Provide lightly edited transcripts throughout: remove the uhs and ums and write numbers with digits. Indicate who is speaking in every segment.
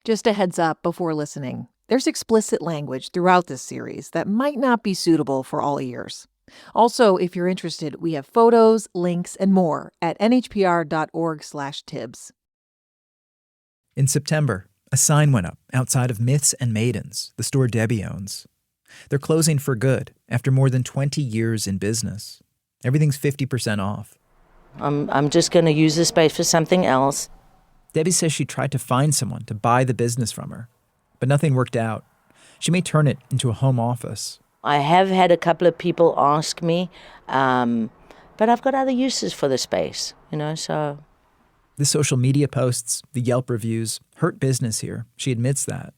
Speaker 1: Just a heads up before listening. There's explicit language throughout this series that might not be suitable for all ears. Also, if you're interested, we have photos, links, and more at nhpr.org/Tibbs.
Speaker 2: In September, a sign went up outside of Myths and Maidens, the store Debbie owns. They're closing for good after more than 20 years in business. Everything's 50% off.
Speaker 3: I'm just going to use the space for something else.
Speaker 2: Debbie says she tried to find someone to buy the business from her, but nothing worked out. She may turn it into a home office.
Speaker 3: I have had a couple of people ask me, but I've got other uses for the space, so.
Speaker 2: The social media posts, the Yelp reviews, hurt business here. She admits that.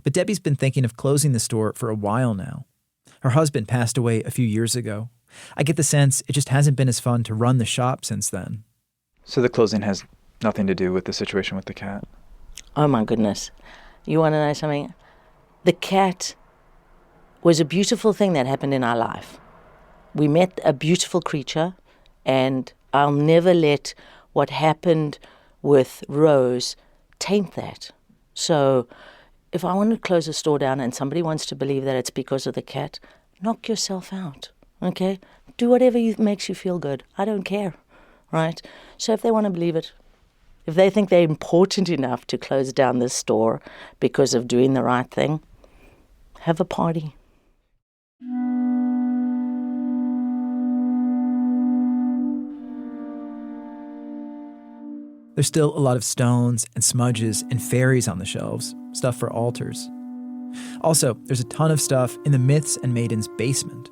Speaker 2: But Debbie's been thinking of closing the store for a while now. Her husband passed away a few years ago. I get the sense it just hasn't been as fun to run the shop since then.
Speaker 4: So the closing has nothing to do with the situation with the cat?
Speaker 3: Oh, my goodness. You want to know something? The cat was a beautiful thing that happened in our life. We met a beautiful creature, and I'll never let what happened with Rose taint that. So if I want to close a store down and somebody wants to believe that it's because of the cat, knock yourself out, okay? Do whatever makes you feel good. I don't care, right? So if they want to believe it, if they think they're important enough to close down this store because of doing the right thing, have a party.
Speaker 2: There's still a lot of stones and smudges and fairies on the shelves, stuff for altars. Also, there's a ton of stuff in the Myths and Maidens basement.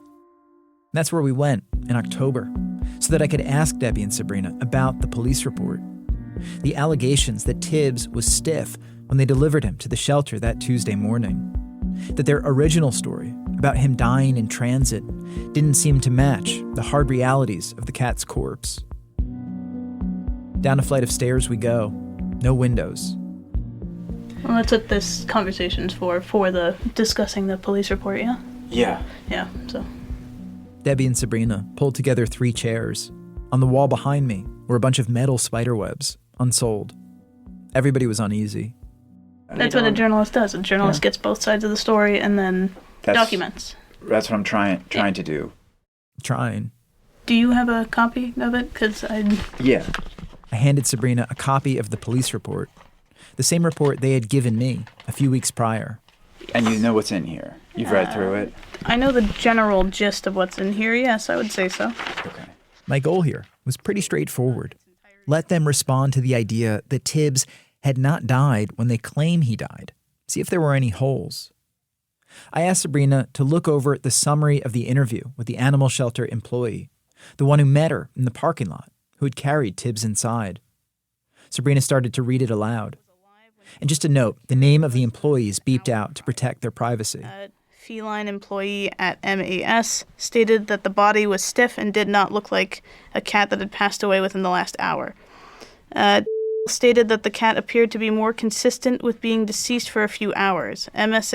Speaker 2: That's where we went in October, so that I could ask Debbie and Sabrina about the police report. The allegations that Tibbs was stiff when they delivered him to the shelter that Tuesday morning. That their original story about him dying in transit didn't seem to match the hard realities of the cat's corpse. Down a flight of stairs we go. No windows.
Speaker 5: Well, that's what this conversation's for the discussing the police report, yeah?
Speaker 4: Yeah.
Speaker 5: Yeah, so.
Speaker 2: Debbie and Sabrina pulled together 3 chairs. On the wall behind me were a bunch of metal spider webs, unsold. Everybody was uneasy.
Speaker 5: That's what a journalist does. A journalist gets both sides of the story and then documents.
Speaker 4: That's what I'm trying to do.
Speaker 2: Trying.
Speaker 5: Do you have a copy of it?
Speaker 4: Yeah.
Speaker 2: I handed Sabrina a copy of the police report. The same report they had given me a few weeks prior.
Speaker 4: And you know what's in here? You've read through it?
Speaker 5: I know the general gist of what's in here, yes, I would say so.
Speaker 4: Okay.
Speaker 2: My goal here was pretty straightforward. Let them respond to the idea that Tibbs had not died when they claim he died. See if there were any holes. I asked Sabrina to look over the summary of the interview with the animal shelter employee, the one who met her in the parking lot, who had carried Tibbs inside. Sabrina started to read it aloud. And just a note, the name of the employees beeped out to protect their privacy.
Speaker 5: Feline employee at MAS stated that the body was stiff and did not look like a cat that had passed away within the last hour. Stated that the cat appeared to be more consistent with being deceased for a few hours. MAS.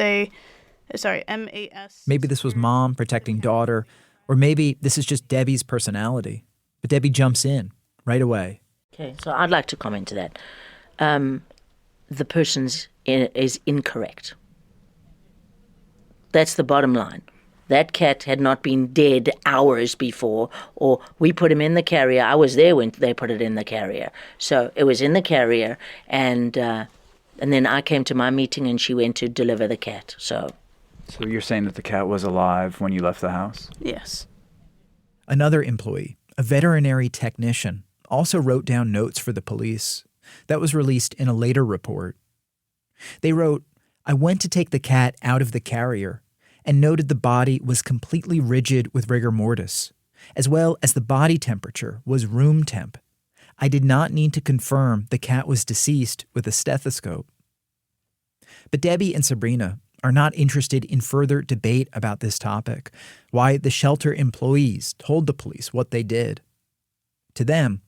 Speaker 2: Maybe this was mom protecting daughter, or maybe this is just Debbie's personality. But Debbie jumps in right away.
Speaker 3: Okay, so I'd like to comment to that. The person is incorrect. That's the bottom line. That cat had not been dead hours before, or we put him in the carrier. I was there when they put it in the carrier. So it was in the carrier, and then I came to my meeting and she went to deliver the cat. So
Speaker 4: you're saying that the cat was alive when you left the house?
Speaker 5: Yes.
Speaker 2: Another employee, a veterinary technician, also wrote down notes for the police. That was released in a later report. They wrote, "I went to take the cat out of the carrier and noted the body was completely rigid with rigor mortis, as well as the body temperature was room temp. I did not need to confirm the cat was deceased with a stethoscope." But Debbie and Sabrina are not interested in further debate about this topic, why the shelter employees told the police what they did. To them,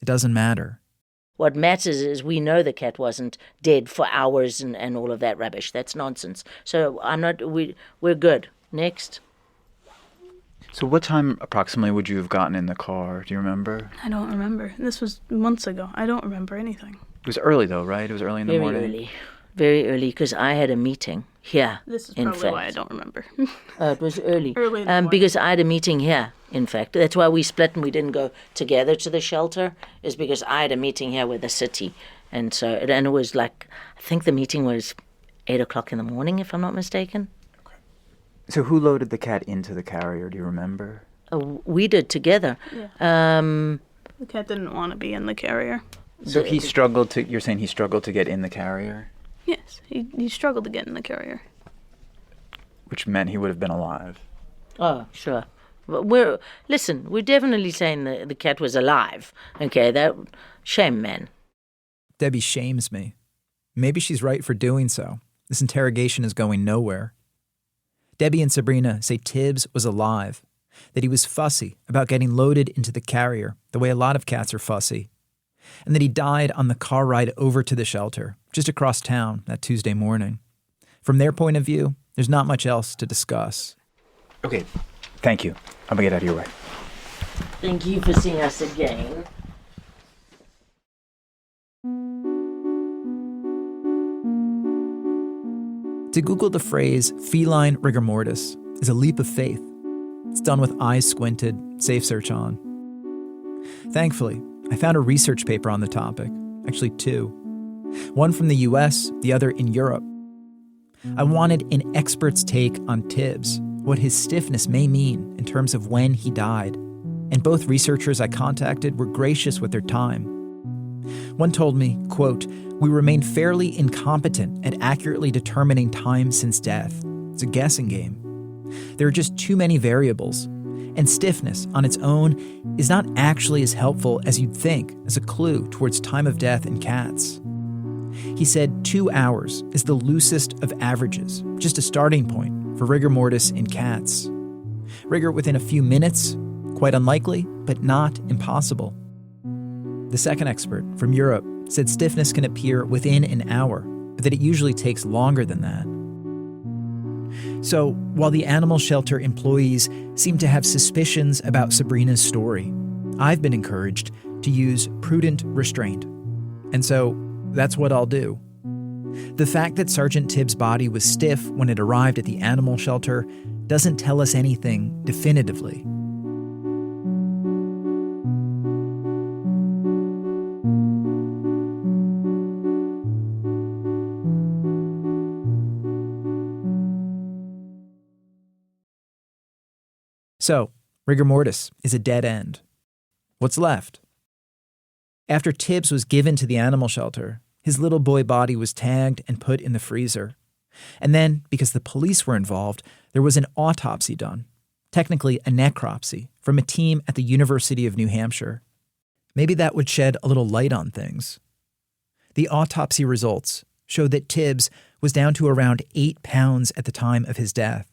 Speaker 2: it doesn't matter.
Speaker 3: What matters is we know the cat wasn't dead for hours and all of that rubbish. That's nonsense. So we're good. Next.
Speaker 4: So what time approximately would you have gotten in the car? Do you remember?
Speaker 5: I don't remember. This was months ago. I don't remember anything.
Speaker 4: It was early though, right? It was early in the morning?
Speaker 3: Very early. very early because I had a meeting here.
Speaker 5: This is
Speaker 3: in
Speaker 5: probably
Speaker 3: fact.
Speaker 5: why I don't remember.
Speaker 3: It was early.
Speaker 5: Early in the morning.
Speaker 3: Because I had a meeting here, in fact. That's why we split and we didn't go together to the shelter, is because I had a meeting here with the city. And so, and it was like, I think the meeting was 8 o'clock in the morning, if I'm not mistaken.
Speaker 4: So who loaded the cat into the carrier? Do you remember?
Speaker 3: We did together.
Speaker 5: Yeah. The cat didn't want to be in the carrier.
Speaker 4: So you're saying he struggled to get in the carrier?
Speaker 5: Yes, he struggled to get in the carrier.
Speaker 4: Which meant he would have been alive.
Speaker 3: Oh, sure. But we're definitely saying the cat was alive. Okay, shame, man.
Speaker 2: Debbie shames me. Maybe she's right for doing so. This interrogation is going nowhere. Debbie and Sabrina say Tibbs was alive, that he was fussy about getting loaded into the carrier, the way a lot of cats are fussy, and that he died on the car ride over to the shelter, just across town that Tuesday morning. From their point of view, there's not much else to discuss.
Speaker 4: Okay, thank you. I'm going to get out of your way.
Speaker 3: Thank you for seeing us again.
Speaker 2: To Google the phrase feline rigor mortis is a leap of faith. It's done with eyes squinted, safe search on. Thankfully, I found a research paper on the topic, actually two. One from the US, the other in Europe. I wanted an expert's take on Tibbs, what his stiffness may mean in terms of when he died. And both researchers I contacted were gracious with their time. One told me, quote, "We remain fairly incompetent at accurately determining time since death. It's a guessing game. There are just too many variables, and stiffness on its own is not actually as helpful as you'd think as a clue towards time of death in cats." He said 2 hours is the loosest of averages, just a starting point for rigor mortis in cats. Rigor within a few minutes, quite unlikely, but not impossible. The second expert from Europe said stiffness can appear within an hour, but that it usually takes longer than that. So, while the animal shelter employees seem to have suspicions about Sabrina's story, I've been encouraged to use prudent restraint. And so, that's what I'll do. The fact that Sergeant Tibbs' body was stiff when it arrived at the animal shelter doesn't tell us anything definitively. So, rigor mortis is a dead end. What's left? After Tibbs was given to the animal shelter, his little boy body was tagged and put in the freezer. And then, because the police were involved, there was an autopsy done, technically a necropsy, from a team at the University of New Hampshire. Maybe that would shed a little light on things. The autopsy results showed that Tibbs was down to around 8 pounds at the time of his death.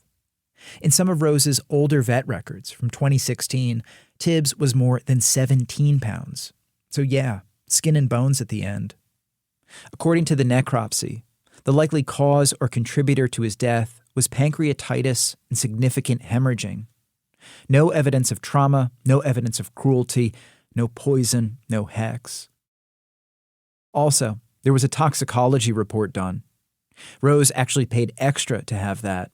Speaker 2: In some of Rose's older vet records from 2016, Tibbs was more than 17 pounds. So yeah, skin and bones at the end. According to the necropsy, the likely cause or contributor to his death was pancreatitis and significant hemorrhaging. No evidence of trauma, no evidence of cruelty, no poison, no hex. Also, there was a toxicology report done. Rose actually paid extra to have that.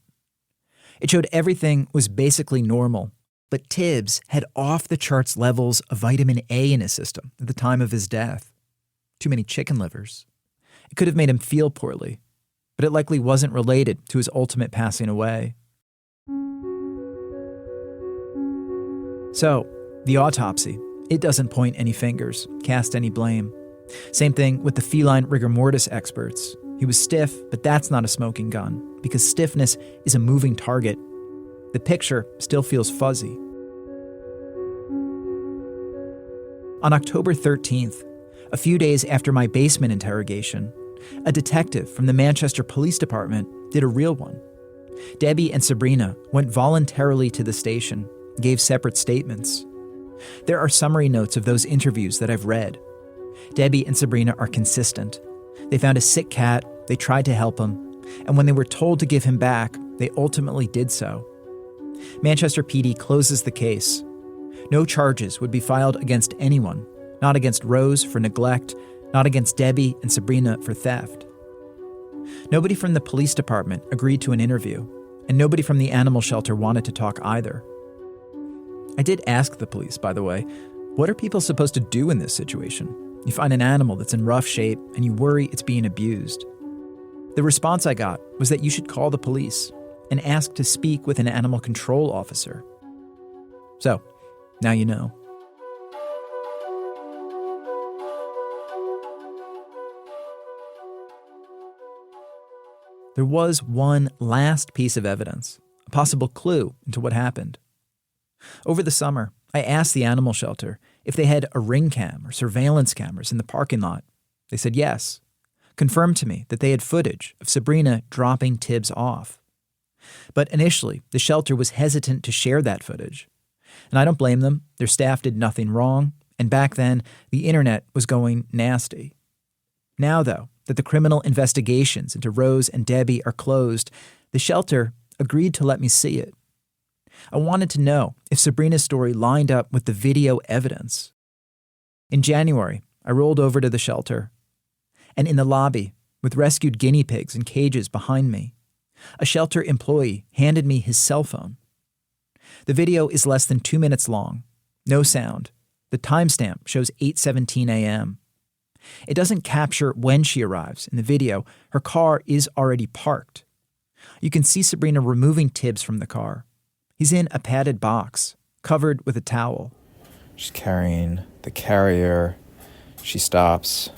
Speaker 2: It showed everything was basically normal, but Tibbs had off-the-charts levels of vitamin A in his system at the time of his death. Too many chicken livers. It could have made him feel poorly, but it likely wasn't related to his ultimate passing away. So, the autopsy, it doesn't point any fingers, cast any blame. Same thing with the feline rigor mortis experts. He was stiff, but that's not a smoking gun, because stiffness is a moving target. The picture still feels fuzzy. On October 13th, a few days after my basement interrogation, a detective from the Manchester Police Department did a real one. Debbie and Sabrina went voluntarily to the station, gave separate statements. There are summary notes of those interviews that I've read. Debbie and Sabrina are consistent. They found a sick cat, they tried to help him, and when they were told to give him back, they ultimately did so. Manchester PD closes the case. No charges would be filed against anyone, not against Rose for neglect, not against Debbie and Sabrina for theft. Nobody from the police department agreed to an interview, and nobody from the animal shelter wanted to talk either. I did ask the police, by the way, what are people supposed to do in this situation? You find an animal that's in rough shape and you worry it's being abused. The response I got was that you should call the police and ask to speak with an animal control officer. So, now you know. There was one last piece of evidence, a possible clue into what happened. Over the summer, I asked the animal shelter if they had a ring cam or surveillance cameras in the parking lot. They said yes, confirmed to me that they had footage of Sabrina dropping Tibbs off. But initially, the shelter was hesitant to share that footage. And I don't blame them. Their staff did nothing wrong, and back then, the internet was going nasty. Now, though, that the criminal investigations into Rose and Debbie are closed, the shelter agreed to let me see it. I wanted to know if Sabrina's story lined up with the video evidence. In January, I rolled over to the shelter, and in the lobby, with rescued guinea pigs in cages behind me, a shelter employee handed me his cell phone. The video is less than 2 minutes long, no sound. The timestamp shows 8:17 a.m. It doesn't capture when she arrives. In the video, her car is already parked. You can see Sabrina removing Tibbs from the car. He's in a padded box, covered with a towel.
Speaker 6: She's carrying the carrier. She stops.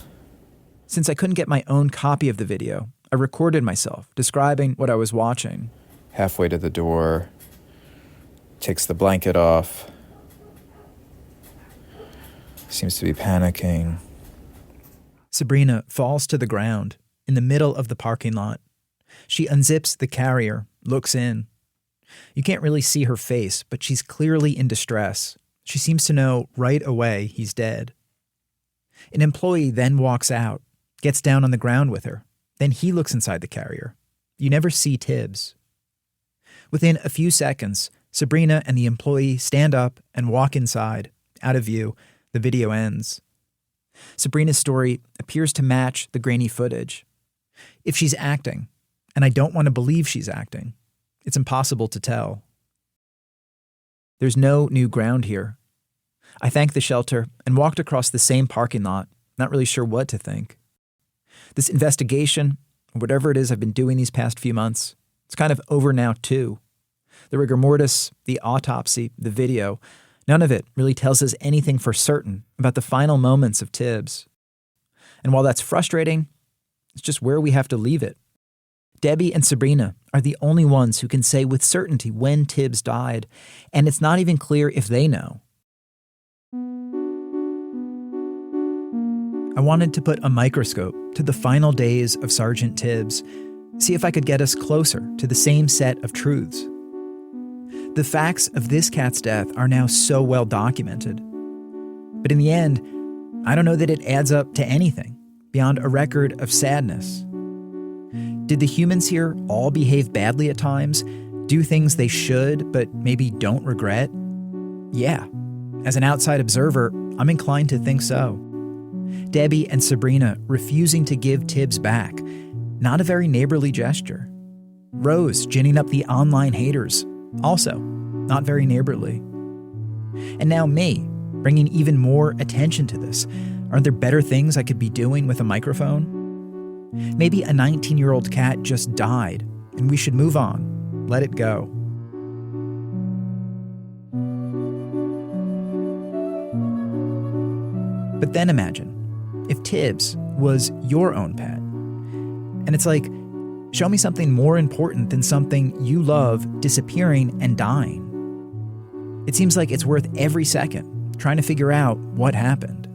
Speaker 2: Since I couldn't get my own copy of the video, I recorded myself describing what I was watching.
Speaker 6: Halfway to the door, takes the blanket off. Seems to be panicking.
Speaker 2: Sabrina falls to the ground in the middle of the parking lot. She unzips the carrier, looks in. You can't really see her face, but she's clearly in distress. She seems to know right away he's dead. An employee then walks out, gets down on the ground with her. Then he looks inside the carrier. You never see Tibbs. Within a few seconds, Sabrina and the employee stand up and walk inside. Out of view, the video ends. Sabrina's story appears to match the grainy footage. If she's acting, and I don't want to believe she's acting, it's impossible to tell. There's no new ground here. I thanked the shelter and walked across the same parking lot, not really sure what to think. This investigation, whatever it is I've been doing these past few months, it's kind of over now too. The rigor mortis, the autopsy, the video, none of it really tells us anything for certain about the final moments of Tibbs. And while that's frustrating, it's just where we have to leave it. Debbie and Sabrina are the only ones who can say with certainty when Tibbs died, and it's not even clear if they know. I wanted to put a microscope to the final days of Sergeant Tibbs, see if I could get us closer to the same set of truths. The facts of this cat's death are now so well documented. But in the end, I don't know that it adds up to anything beyond a record of sadness. Did the humans here all behave badly at times, do things they should but maybe don't regret? Yeah. As an outside observer, I'm inclined to think so. Debbie and Sabrina refusing to give Tibbs back, not a very neighborly gesture. Rose ginning up the online haters, also not very neighborly. And now me, bringing even more attention to this. Aren't there better things I could be doing with a microphone? Maybe a 19-year-old cat just died, and we should move on, let it go. But then imagine if Tibbs was your own pet. And it's like, show me something more important than something you love disappearing and dying. It seems like it's worth every second trying to figure out what happened.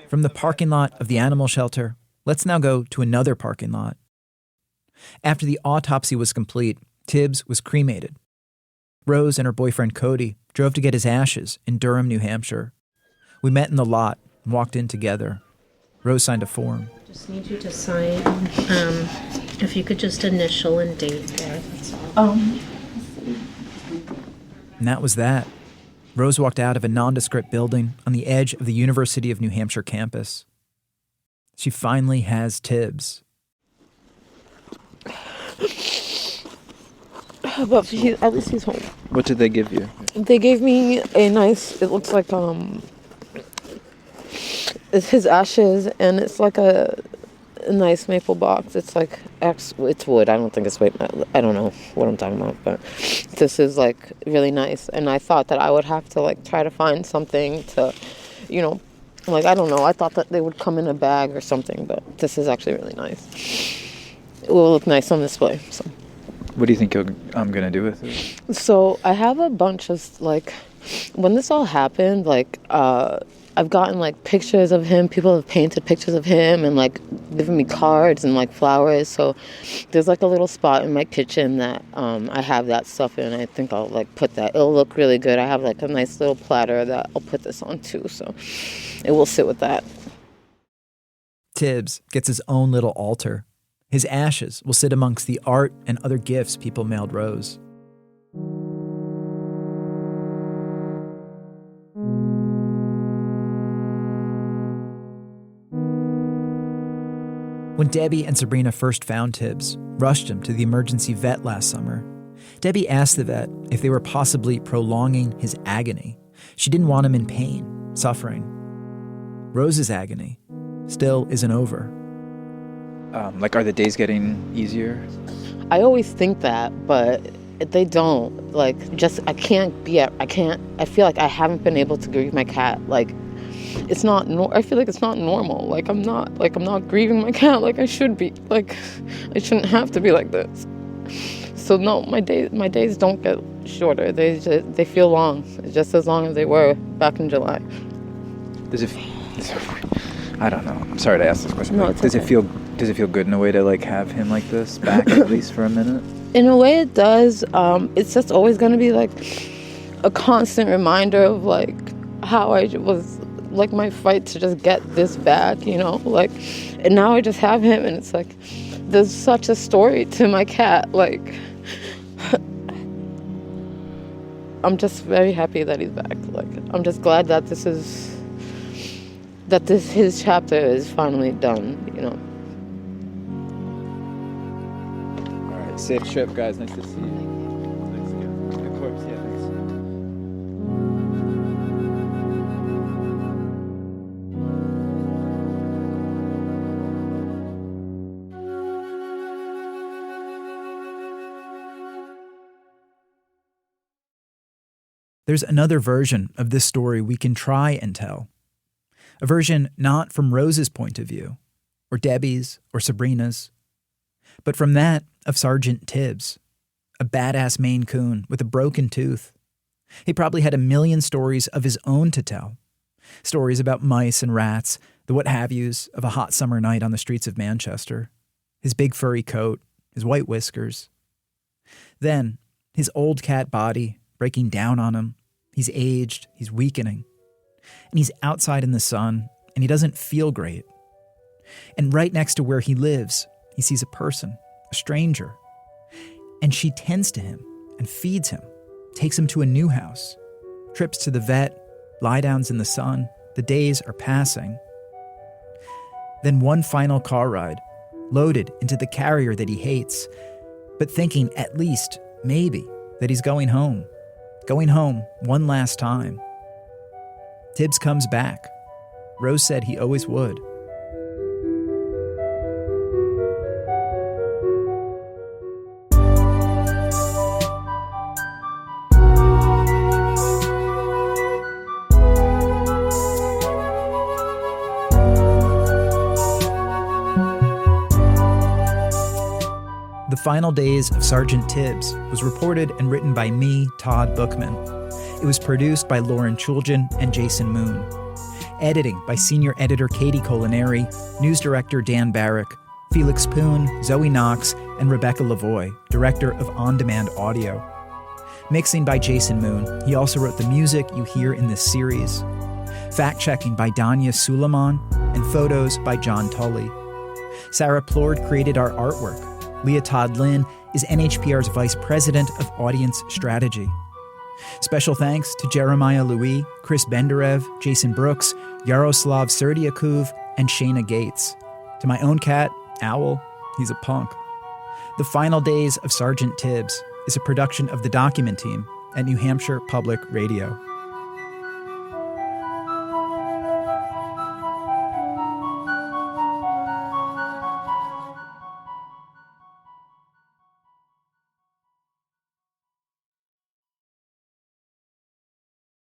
Speaker 2: From the parking lot of the animal shelter, let's now go to another parking lot. After the autopsy was complete, Tibbs was cremated. Rose and her boyfriend Cody drove to get his ashes in Durham, New Hampshire. We met in the lot and walked in together. Rose signed a form.
Speaker 7: Just need you to sign. If you could just initial and date there, that's all.
Speaker 2: And that was that. Rose walked out of a nondescript building on the edge of the University of New Hampshire campus. She finally has Tibbs.
Speaker 8: But at least he's home.
Speaker 4: What did they give you?
Speaker 8: They gave me a nice, it looks like, it's his ashes, and it's like a nice maple box. It's like, it's wood. I don't think it's wood. I don't know what I'm talking about, but this is like really nice. And I thought that I would have to like try to find something to, you know, like, I don't know. I thought that they would come in a bag or something, but this is actually really nice. It will look nice on display, so.
Speaker 4: What do you think I'm going to do with it?
Speaker 8: So I have a bunch of, like, when this all happened, like, I've gotten, like, pictures of him. People have painted pictures of him and, like, given me cards and, like, flowers. So there's, like, a little spot in my kitchen that I have that stuff in. I think I'll, like, put that. It'll look really good. I have, like, a nice little platter that I'll put this on, too. So it will sit with that.
Speaker 2: Tibbs gets his own little altar. His ashes will sit amongst the art and other gifts people mailed Rose. When Debbie and Sabrina first found Tibbs, rushed him to the emergency vet last summer, Debbie asked the vet if they were possibly prolonging his agony. She didn't want him in pain, suffering. Rose's agony still isn't over.
Speaker 4: Are the days getting easier?
Speaker 8: I always think that, but they don't. Like, I feel like I haven't been able to grieve my cat. Like, it's not, I feel like it's not normal. Like, I'm not grieving my cat like I should be. Like, I shouldn't have to be like this. So no, my days don't get shorter. They feel long, just as long as they were back in July.
Speaker 4: I don't know. I'm sorry to ask this question.
Speaker 8: No,
Speaker 4: Does it feel good in a way to like have him like this back at least for a minute?
Speaker 8: In a way it does. It's just always going to be like a constant reminder of like how I was, like, my fight to just get this back, you know, like, and now I just have him, and it's like there's such a story to my cat. Like, I'm just very happy that he's back. Like, I'm just glad that his chapter is finally done, you know.
Speaker 4: All right, safe trip, guys. Nice to see you. Thanks again. Of course, yeah, thanks.
Speaker 2: There's another version of this story we can try and tell. A version not from Rose's point of view, or Debbie's, or Sabrina's, but from that of Sergeant Tibbs, a badass Maine Coon with a broken tooth. He probably had a million stories of his own to tell. Stories about mice and rats, the what-have-yous of a hot summer night on the streets of Manchester, his big furry coat, his white whiskers. Then, his old cat body breaking down on him. He's aged, he's weakening. And he's outside in the sun, and he doesn't feel great. And right next to where he lives, he sees a person, a stranger. And she tends to him and feeds him, takes him to a new house, trips to the vet, lie-downs in the sun. The days are passing. Then one final car ride, loaded into the carrier that he hates, but thinking at least, maybe, that he's going home one last time. Tibbs comes back. Rose said he always would. The Final Days of Sergeant Tibbs was reported and written by me, Todd Bookman. It was produced by Lauren Chulgin and Jason Moon. Editing by senior editor Katie Colinari, news director Dan Barrick, Felix Poon, Zoe Knox, and Rebecca Lavoie, director of on-demand audio. Mixing by Jason Moon. He also wrote the music you hear in this series. Fact-checking by Danya Suleiman, and photos by John Tully. Sarah Plord created our artwork. Leah Todd Lynn is NHPR's Vice President of Audience Strategy. Special thanks to Jeremiah Louis, Chris Benderev, Jason Brooks, Yaroslav Serdiakov, and Shayna Gates. To my own cat, Owl, he's a punk. The Final Days of Sergeant Tibbs is a production of the Document Team at New Hampshire Public Radio.